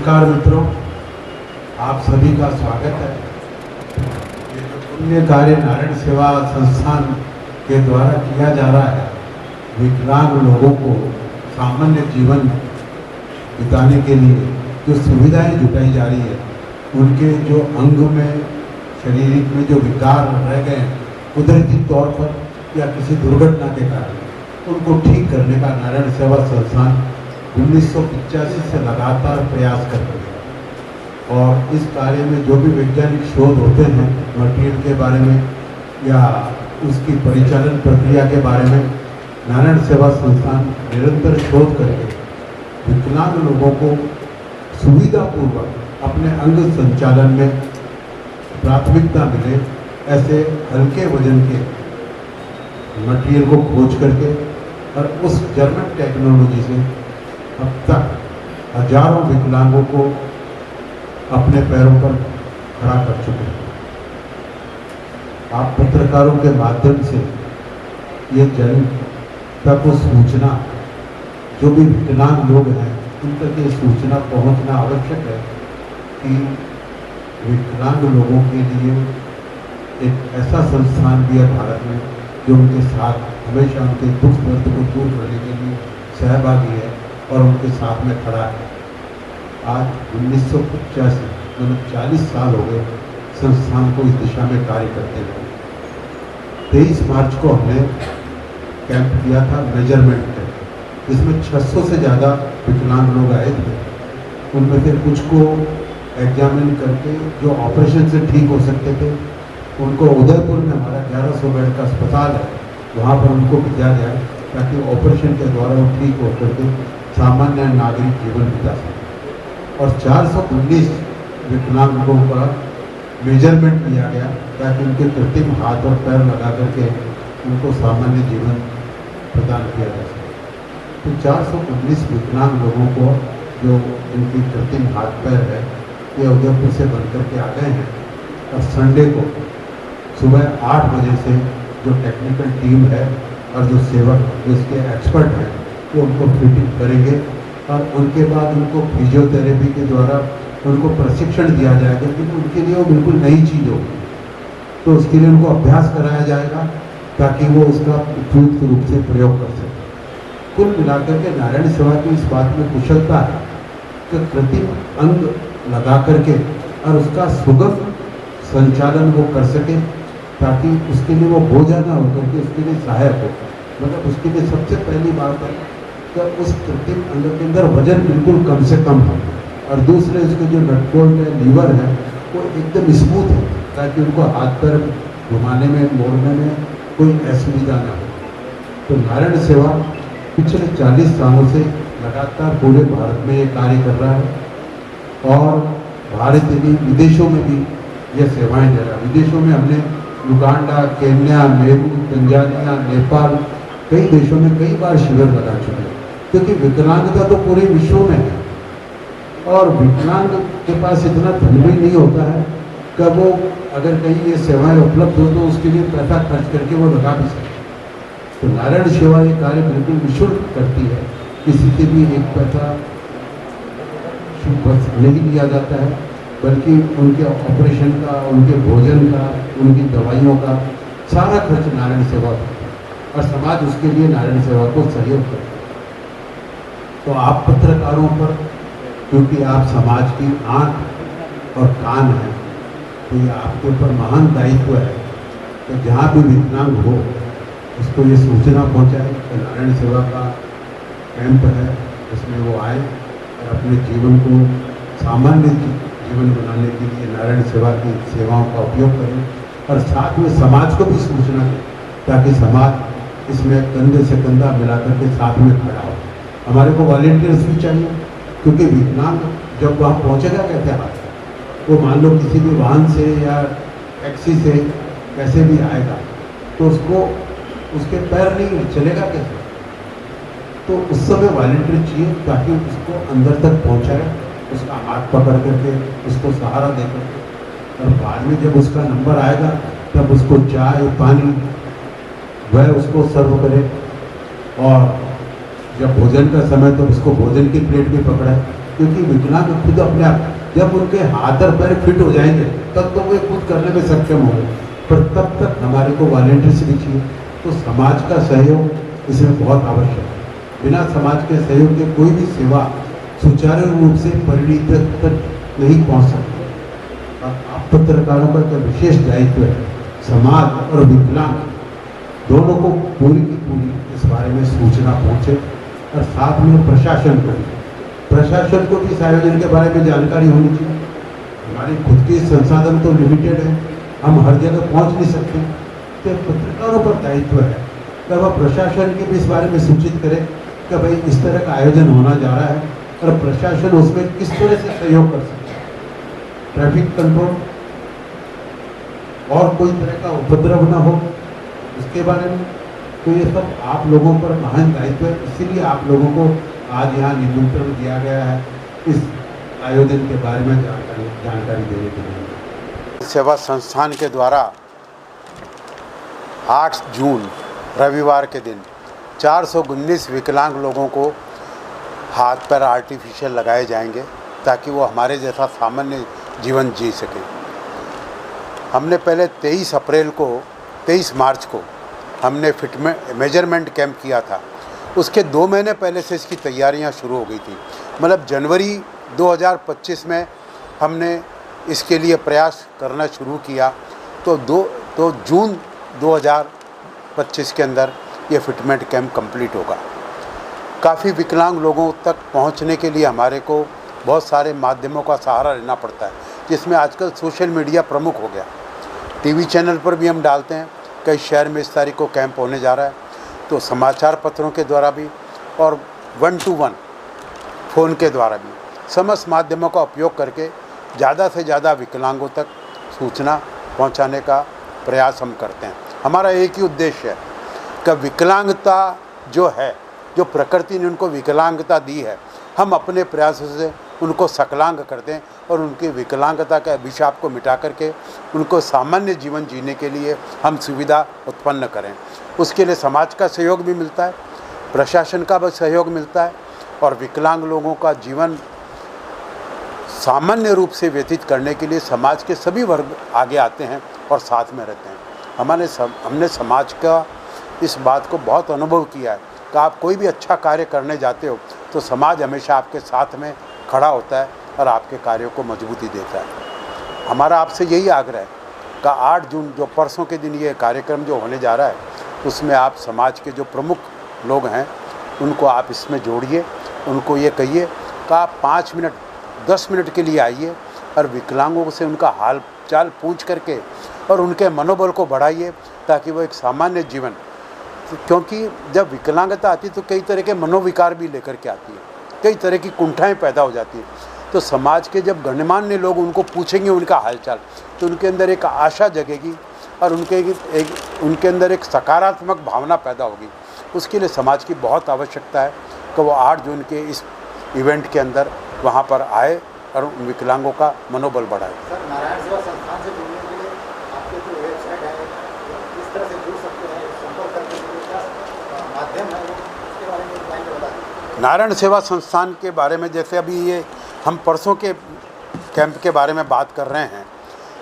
नमस्कार मित्रों, आप सभी का स्वागत है। ये जो पुण्य कार्य नारायण सेवा संस्थान के द्वारा किया जा रहा है, विकलांग लोगों को सामान्य जीवन बिताने के लिए जो सुविधाएं जुटाई जा रही है, उनके जो अंग में शारीरिक में जो विकार रह गए हैं कुदरती तौर पर या किसी दुर्घटना के कारण, उनको ठीक करने का नारायण सेवा संस्थान 1985 से लगातार प्रयास कर रहे हैं। और इस कार्य में जो भी वैज्ञानिक शोध होते हैं मटेरियल के बारे में या उसकी परिचालन प्रक्रिया के बारे में, नारायण सेवा संस्थान निरंतर शोध करके विकलांग लोगों को सुविधापूर्वक अपने अंग संचालन में प्राथमिकता मिले, ऐसे हल्के वजन के मटेरियल को खोज करके और उस जर्मन टेक्नोलॉजी से अब तक हजारों विकलांगों को अपने पैरों पर खड़ा कर चुके हैं। आप पत्रकारों के माध्यम से ये जन तक वो सूचना, जो भी विकलांग लोग हैं उन तक ये सूचना पहुंचना आवश्यक है कि विकलांग लोगों के लिए एक ऐसा संस्थान भी है भारत में जो उनके साथ हमेशा उनके दुख दर्द को दूर करने के लिए सहभागी है और उनके साथ में खड़ा है। आज 1985 मतलब 40 साल हो गए संस्थान को इस दिशा में कार्य करते हुए। 23 मार्च को हमने कैंप किया था मेजरमेंट कैंप, इसमें 600 से ज़्यादा विकलांग लोग आए थे। उनमें से कुछ को एग्जामिन करके जो ऑपरेशन से ठीक हो सकते थे उनको उदयपुर में हमारा 1100 बेड का अस्पताल है, वहाँ पर उनको भेजा जाए ताकि ऑपरेशन के द्वारा वो ठीक हो करके सामान्य नागरिक जीवन बिता सके। और 419 विकलांगों का मेजरमेंट किया गया ताकि उनके कृत्रिम हाथ और पैर लगा करके उनको सामान्य जीवन प्रदान किया जा सके। तो 419 विकलांग लोगों को जो इनकी कृत्रिम हाथ पैर है ये उदयपुर से बन करके आ गए हैं। और संडे को सुबह 8 बजे से जो टेक्निकल टीम है और जो सेवक जो इसके एक्सपर्ट हैं वो उनको फिटिंग करेंगे और उनके बाद उनको फिजियोथेरेपी के द्वारा उनको प्रशिक्षण दिया जाएगा, क्योंकि उनके लिए वो बिल्कुल नई चीज़ होगी। तो उसके लिए उनको अभ्यास कराया जाएगा ताकि वो उसका उपयुक्त रूप से प्रयोग कर सकें। कुल मिलाकर के नारायण सेवा की इस बात में कुशलता है कि कृत्रिम अंग लगा करके और उसका सुगम संचालन वो कर सके ताकि उसके लिए वो बोझा ना हो करके उसके लिए सहायक हो। मतलब उसके लिए सबसे पहली बात है कि उस कृत्रिम अंग के अंदर वजन बिल्कुल कम से कम हो और दूसरे उसके जो नट बोल्ट है, लीवर है, वो एकदम स्मूथ है ताकि उनको हाथ पैर घुमाने में मोड़ने में कोई असुविधा ना हो। तो नारायण सेवा पिछले 40 सालों से लगातार पूरे भारत में ये कार्य कर रहा है और भारत भी विदेशों में भी ये सेवाएं दे रहा है। विदेशों में हमने Uganda, Kenya, Nehru, Tanzania, Nepal, कई देशों में कई बार शिविर लगा चुके हैं, क्योंकि विकलांगता तो पूरे विश्व में है और विकलांग के पास इतना धन भी नहीं होता है कि वो अगर कहीं ये सेवाएं उपलब्ध हो तो उसके लिए पैसा खर्च करके वो लगा भी सके। तो नारायण सेवा ये कार्य बिल्कुल निःशुल्क करती है, किसी से भी एक पैसा नहीं लिया जाता है, बल्कि उनके ऑपरेशन का, उनके भोजन का, उनकी दवाइयों का सारा खर्च नारायण सेवा करता है और समाज उसके लिए नारायण सेवा को सहयोग करता है। तो आप पत्रकारों पर, क्योंकि आप समाज की आंख और कान हैं, तो ये आपके ऊपर महान दायित्व है तो जहाँ भी विकलांग हो उसको ये सूचना पहुँचाए कि नारायण सेवा का कैंप है, उसमें वो आए और अपने जीवन को सामान्य जीवन बनाने के लिए नारायण सेवा की सेवाओं का उपयोग करें और साथ में समाज को भी सूचना दें ताकि समाज इसमें कंधे से कंधा मिलाकर के साथ में खड़ा हो। हमारे को वॉलेंटियर्स भी चाहिए, क्योंकि विकलांग जब वहाँ पहुँचेगा कैसे हाथ, वो मान लो किसी भी वाहन से या टैक्सी से कैसे भी आएगा तो उसको उसके पैर नहीं चलेगा कैसे, तो उस समय वॉलेंटियर चाहिए ताकि उसको अंदर तक पहुँचाए, उसका हाथ पकड़ करके उसको सहारा दे करके और बाद में जब उसका नंबर आएगा तब उसको चाय पानी वह उसको सर्व करे और जब भोजन का समय तो उसको भोजन की प्लेट भी पकड़ाए क्योंकि विकलांग खुद अपने आप, जब उनके हाथ और पैर फिट हो जाएंगे तब तो वे खुद करने में सक्षम होंगे, पर तब तक हमारे को वॉलंटियर्स भी चाहिए। तो समाज का सहयोग इसमें बहुत आवश्यक है। बिना समाज के सहयोग के कोई भी सेवा सुचारू रूप से परिणित तक नहीं पहुंच सकती। और आप पत्रकारों का तो विशेष दायित्व है, समाज और विकलांग दोनों को पूरी की पूरी इस बारे में सूचना पहुंचे, और साथ में प्रशासन को भी इस आयोजन के बारे में जानकारी होनी चाहिए। हमारी खुद की संसाधन तो लिमिटेड है, हम हर जगह पहुंच नहीं सकते, तो पत्रकारों पर दायित्व है कि वह प्रशासन के भी इस बारे में सूचित करें कि भाई इस तरह का आयोजन होना जा रहा है, और प्रशासन उसमें किस तरह से सहयोग कर सकता है। ट्रैफिक कंट्रोल और कोई तरह का उपद्रव न हो, उसके बारे में। तो ये सब आप लोगों पर महान दायित्व है, इसीलिए आप लोगों को आज यहाँ निमंत्रण दिया गया है इस आयोजन के बारे में जानकारी देने के लिए। सेवा संस्थान के द्वारा 8 जून रविवार के दिन 419 विकलांग लोगों को हाथ पैर आर्टिफिशियल लगाए जाएंगे ताकि वो हमारे जैसा सामान्य जीवन जी सकें। हमने पहले 23 मार्च को हमने मेजरमेंट कैंप किया था। उसके 2 महीने पहले से इसकी तैयारियां शुरू हो गई थी। मतलब जनवरी 2025 में हमने इसके लिए प्रयास करना शुरू किया, तो जून 2025 के अंदर ये फिटमेंट कैंप कंप्लीट होगा। काफ़ी विकलांग लोगों तक पहुंचने के लिए हमारे को बहुत सारे माध्यमों का सहारा लेना पड़ता है, जिसमें आजकल सोशल मीडिया प्रमुख हो गया। टीवी चैनल पर भी हम डालते हैं, कई शहर में इस तारीख को कैंप होने जा रहा है, तो समाचार पत्रों के द्वारा भी और 1-to-1 फ़ोन के द्वारा भी समस्त माध्यमों का उपयोग करके ज़्यादा से ज़्यादा विकलांगों तक सूचना पहुंचाने का प्रयास हम करते हैं। हमारा एक ही उद्देश्य है कि विकलांगता जो है, जो प्रकृति ने उनको विकलांगता दी है, हम अपने प्रयासों से उनको सकलांग कर दें और उनकी विकलांगता के अभिशाप को मिटा करके उनको सामान्य जीवन जीने के लिए हम सुविधा उत्पन्न करें। उसके लिए समाज का सहयोग भी मिलता है, प्रशासन का भी सहयोग मिलता है, और विकलांग लोगों का जीवन सामान्य रूप से व्यतीत करने के लिए समाज के सभी वर्ग आगे आते हैं और साथ में रहते हैं। हमने समाज का इस बात को बहुत अनुभव किया है कि आप कोई भी अच्छा कार्य करने जाते हो तो समाज हमेशा आपके साथ में खड़ा होता है और आपके कार्यों को मजबूती देता है। हमारा आपसे यही आग्रह है कि 8 जून जो परसों के दिन ये कार्यक्रम जो होने जा रहा है, उसमें आप समाज के जो प्रमुख लोग हैं उनको आप इसमें जोड़िए। उनको ये कहिए कि आप 5 मिनट 10 मिनट के लिए आइए और विकलांगों से उनका हाल चाल पूछ करके और उनके मनोबल को बढ़ाइए, ताकि वो एक सामान्य जीवन, क्योंकि जब विकलांगता आती है तो कई तरह के मनोविकार भी लेकर के आती है, कई तरह की कुंठाएँ पैदा हो जाती हैं। तो समाज के जब गणमान्य लोग उनको पूछेंगे उनका हालचाल, तो उनके अंदर एक आशा जगेगी और उनके अंदर एक सकारात्मक भावना पैदा होगी। उसके लिए समाज की बहुत आवश्यकता है कि वो 8 जून के इस इवेंट के अंदर वहाँ पर आए और उन विकलांगों का मनोबल बढ़ाए। सर, नारायण सेवा संस्थान से जुड़ने के लिए आपके जो वेबसाइट है, किस तरह से जुड़ सकते हैं, संपर्क करने के लिए क्या माध्यम है, उसके बारे में बता दें। नारायण सेवा संस्थान के बारे में, जैसे अभी ये हम परसों के कैंप के बारे में बात कर रहे हैं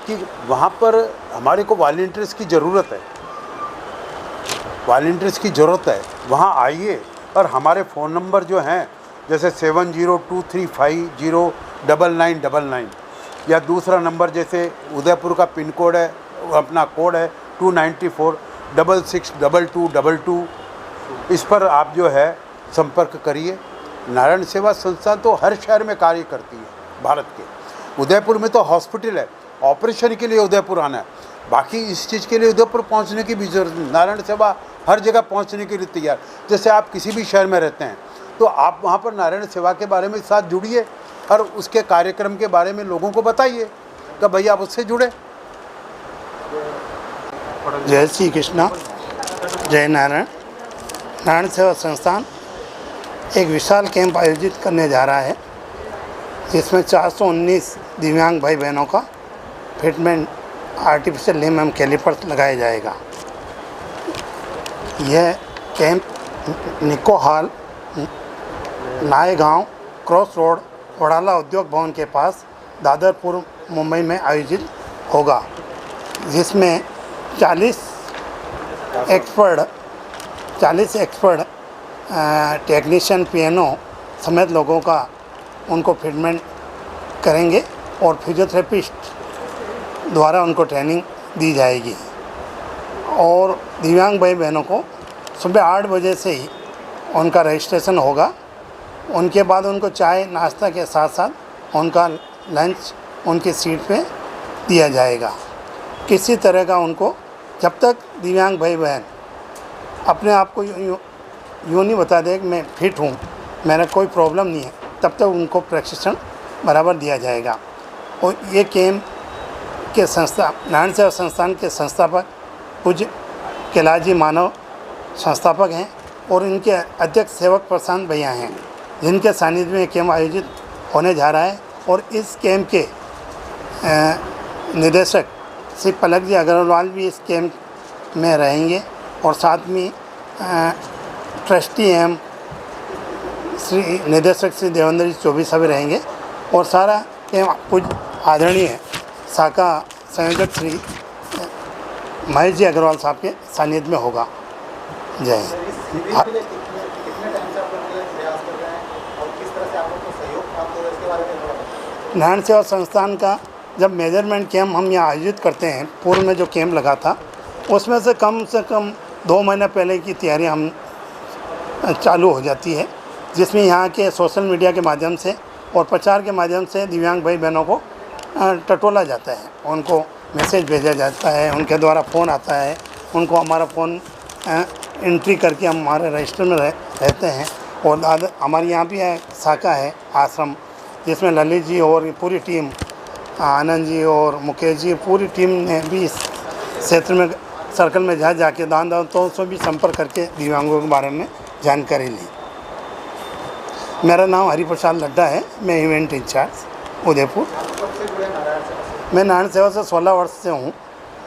कि वहाँ पर हमारे को वॉलंटियर्स की ज़रूरत है, वहाँ आइए। और हमारे फ़ोन नंबर जो हैं, जैसे 7023509999, या दूसरा नंबर जैसे उदयपुर का पिन कोड है, अपना कोड है 294662222, इस पर आप जो है संपर्क करिए। नारायण सेवा संस्थान तो हर शहर में कार्य करती है भारत के। उदयपुर में तो हॉस्पिटल है, ऑपरेशन के लिए उदयपुर आना है, बाकी इस चीज़ के लिए उदयपुर पहुंचने की भी जरूरत नहीं। नारायण सेवा हर जगह पहुंचने के लिए तैयार। जैसे आप किसी भी शहर में रहते हैं तो आप वहां पर नारायण सेवा के बारे में साथ जुड़िए और उसके कार्यक्रम के बारे में लोगों को बताइए कि भैया आप उससे जुड़े। जय श्री कृष्णा, जय नारायण। नारायण सेवा संस्थान एक विशाल कैंप आयोजित करने जा रहा है, जिसमें 419 दिव्यांग भाई बहनों का फिटमेंट आर्टिफिशियल लिम्ब एवं कैलिपर्स लगाया जाएगा। यह कैंप निको hall, Naigaon cross road, Wadala उद्योग भवन के पास दादर पूर्व मुंबई में आयोजित होगा, जिसमें 40 एक्सपर्ट टेक्नीशियन पियानो समेत लोगों का उनको फिटमेंट करेंगे और फिजियोथेरेपिस्ट द्वारा उनको ट्रेनिंग दी जाएगी। और दिव्यांग भाई बहनों को सुबह 8 बजे से ही उनका रजिस्ट्रेशन होगा। उनके बाद उनको चाय नाश्ता के साथ साथ उनका लंच उनकी सीट पे दिया जाएगा। किसी तरह का उनको, जब तक दिव्यांग भाई बहन अपने आप को यूँ नहीं बता दे कि मैं फिट हूँ, मेरा कोई प्रॉब्लम नहीं है, तब तक उनको प्रशिक्षण बराबर दिया जाएगा। और ये कैंप के नारायण सेवा संस्थान के संस्थापक पूज्य कैलाश मानव संस्थापक हैं और इनके अध्यक्ष सेवक प्रशांत भैया हैं, जिनके सानिध्य में कैंप आयोजित होने जा रहा है। और इस कैंप के निदेशक श्री पलक जी अग्रवाल भी इस कैंप में रहेंगे और साथ में ट्रस्टी एवं श्री निदेशक श्री देवेंद्र जी चौबीसा भी रहेंगे। और सारा कैंप पूज्य आदरणीय शाखा संयोजक श्री महेश जी अग्रवाल साहब के सानिध्य में होगा। जय हिंद। इस शिविर के लिए कितने टाइम से आप लोग प्रयास कर रहे हैं और किस तरह से आप लोग को सहयोग प्राप्त होगा, इसके बारे में थोड़ा बताइए। नारायण सेवा संस्थान का जब मेजरमेंट कैंप हम यहाँ आयोजित करते हैं, पूर्व में जो कैंप लगा था उसमें से कम 2 महीने पहले की तैयारी हम चालू हो जाती है, जिसमें यहाँ के सोशल मीडिया के माध्यम से और प्रचार के माध्यम से दिव्यांग भाई बहनों को टटोला जाता है, उनको मैसेज भेजा जाता है, उनके द्वारा फ़ोन आता है, उनको हमारा फ़ोन एंट्री करके हम हमारे रजिस्टर में रहते हैं। और हमारी यहाँ भी शाखा है आश्रम, जिसमें ललित जी और पूरी टीम, आनंद जी और मुकेश जी, पूरी टीम ने भी इस क्षेत्र में सर्कल में जाके दान दौलतों से भी संपर्क करके दिव्यांगों के बारे में जानकारी ली। मेरा नाम हरिप्रसाद लड्डा है, मैं इवेंट इंचार्ज उदयपुर। कब से जुड़े नारायण सेवा से? मैं नारायण सेवा से 16 वर्ष से हूँ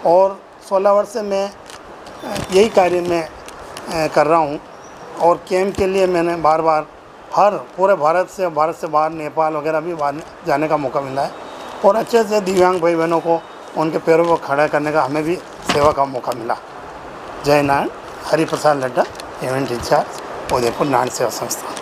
और 16 वर्ष से मैं यही कार्य में कर रहा हूँ। और कैंप के लिए मैंने बार बार पूरे भारत से बाहर नेपाल वगैरह भी जाने का मौका मिला है और अच्छे से दिव्यांग भाई बहनों को उनके पैरों पर खड़ा करने का हमें भी सेवा का मौका मिला। जय नारायण। हरिप्रसाद लड्डा, इवेंट इंचार्ज उदयपुर नारायण सेवा संस्थान।